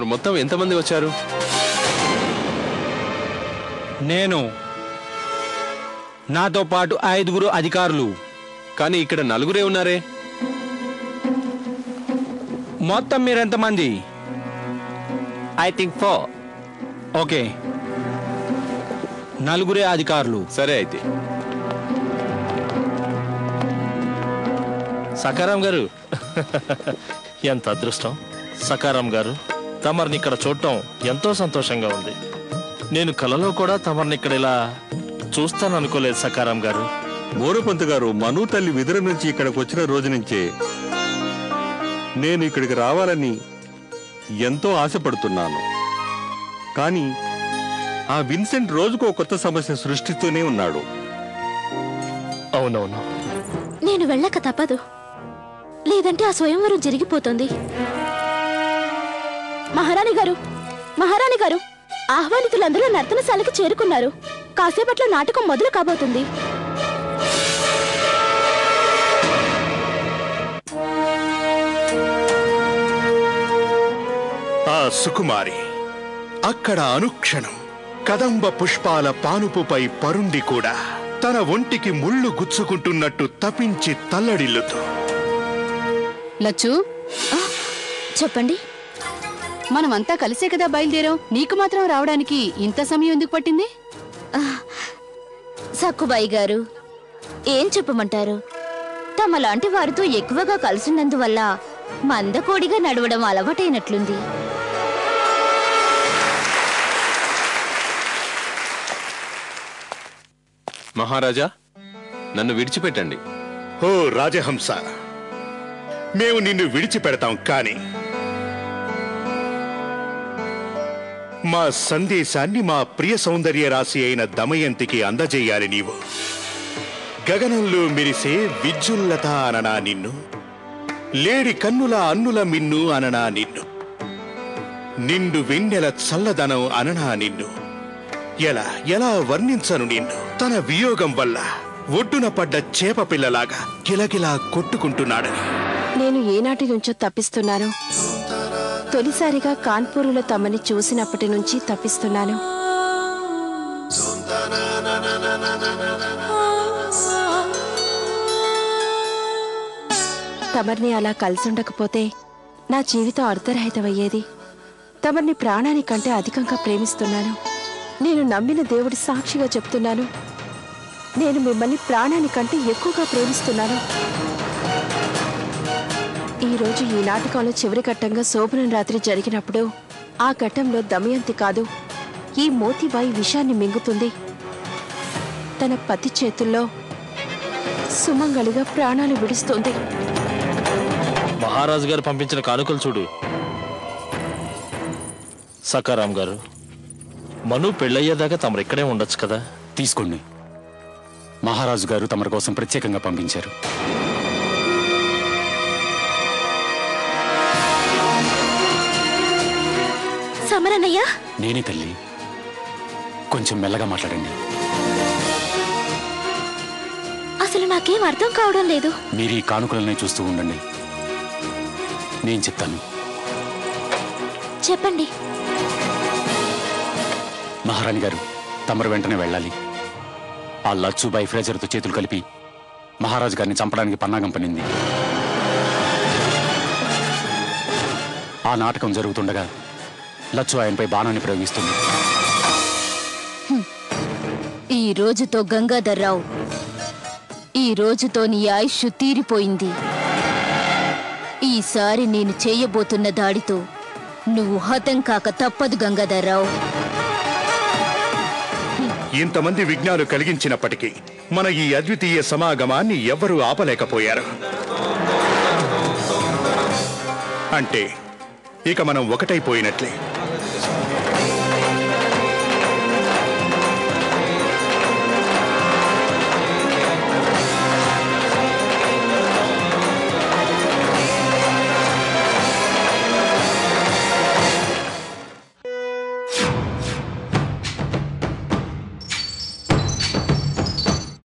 తమరు మొత్తం ఎంతమంది వచ్చారు? నేను, నాతో పాటు 5 అధికారులు. కానీ ఇక్కడ 4 ఉన్నారే. మొత్తం మీరెంతమంది? I think 4. ఓకే, 4 అధికారులు. సరే అయితే. సకారాం గారు, ఎంత అదృష్టం. సకారాం గారు, తమరిని ఇక్కడ చూడటం ఎంతో సంతోషంగా ఉంది. నేను కలలో కూడా తమరిని ఇక్కడ ఇలా చూస్తాననుకోలేదు సకారాం గారు. మోరపంత్ గారు, మను తల్లి విదుర నుంచి ఇక్కడికి వచ్చిన రోజు నుంచే నేను ఇక్కడికి రావాలని ఎంతో ఆశపడుతున్నాను. కానీ ఆ విన్సెంట్ రోజుకో కొత్త సమస్య సృష్టిస్తూనే ఉన్నాడు. అవునవును, నేను వెళ్ళక తప్పదు, లేదంటే ఆ స్వయంవరం జరిగిపోతుంది. మహారాణి గారు, మహారాణి గారు, ఆహ్వానితులందరూ నర్తనశాలకు చేరుకున్నారు. కాసేపట్లో నాటకం మొదలు కాబోతుంది. ఆ సుకుమారి అక్కడ అనుక్షణం కదంబ పుష్పాల పానుపుపై పరుండి కూడా తన ఒంటికి ముళ్ళు గుచ్చుకుంటున్నట్టు తపించి తల్లడిల్లుతూ. లచ్చు, చెప్పండి. మనమంతా కలిసే కదా బయలుదేరాం. నీకు మాత్రం రావడానికి ఇంత సమయం ఎందుకు పట్టింది? సక్కుబాయి గారు, ఏం చెప్పమంటారు? తమలాంటి వారితో ఎక్కువగా కలిసినందువల్ల మందకోడిగా నడవడం అలవాటైనట్లుంది. మహారాజా, నన్ను విడిచిపెట్టండి. ఓ రాజహంస, మేము నిన్ను విడిచిపెడతాం, కానీ మా సందేశాన్ని మా ప్రియ సౌందర్య రాశి అయిన దమయంతికి అందజేయాలి. నీవు గగనంలో మెరిసే విద్యుల్లత అననా నిన్ను, లేడి కన్నుల అన్నుల మిన్ను అననా నిన్ను, నిండు వెన్నెల చల్లదనం అననా నిన్ను. ఎలా ఎలా వర్ణించను నిన్ను? తన వియోగం వల్ల ఒడ్డున పడ్డ చేప పిల్లలాగా కిలకిలా కొట్టుకుంటున్నాడని. నేను ఏనాటి నుంచో తప్పిస్తున్నాను. తొలిసారిగా కాన్పూరులో తమని చూసినప్పటి నుంచి తప్పిస్తున్నాను. తమర్ని అలా కలిసుండకపోతే నా జీవితం అర్ధరహితమయ్యేది. తమర్ని ప్రాణానికంటే అధికంగా ప్రేమిస్తున్నాను. నేను నమ్మిన దేవుడి సాక్షిగా చెప్తున్నాను, నేను మిమ్మల్ని ప్రాణానికంటే ఎక్కువగా ప్రేమిస్తున్నాను. ఈరోజు ఈ నాటకంలో చివరి ఘట్టంగా శోభనం రాత్రి జరిగినప్పుడు ఆ ఘట్టంలో దమయంతి కాదు, ఈ మోతీబాయి విషాన్ని మింగుతుంది. తన పతి చేతుల్లో సుమంగళిగా ప్రాణాలు విడుస్తుంది. మహారాజు గారు పంపించిన కానుకలు చూడు. సకారాం గారు, మను పెళ్ళయ్యేదాకా తమరు ఇక్కడే ఉండొచ్చు కదా. తీసుకోండి. మహారాజు గారు తమరి కోసం ప్రత్యేకంగా పంపించారు. సమరన్నయ్య, నేనే తల్లి, కొంచెం మెల్లగా మాట్లాడండి. అసలు నాకేం అర్థం కావడం లేదు. మీరు ఈ కానుకలనే చూస్తూ ఉండండి, నేను చెప్తాను. చెప్పండి. మహారాణి గారు, తమరు వెంటనే వెళ్ళాలి. ఆ లచ్చుబాయి ఫ్రేజర్తో చేతులు కలిపి మహారాజు గారిని చంపడానికి పన్నాగం పనింది. ఆ నాటకం జరుగుతుండగా లచ్చు ఆయనపై బాణాన్ని ప్రయోగిస్తుంది. ఈ రోజుతో గంగాధర్రావు, ఈ రోజుతో నీ ఆయుష్ తీరిపోయింది. ఈసారి నేను చేయబోతున్న దాడితో నువ్వు హతం కాక తప్పదు గంగాధర్రావు. ఇంతమంది విఘ్నాలు కలిగించినప్పటికీ మన ఈ అద్వితీయ సమాగమాన్ని ఎవ్వరూ ఆపలేకపోయారు. అంటే ఇక మనం ఒకటైపోయినట్లే.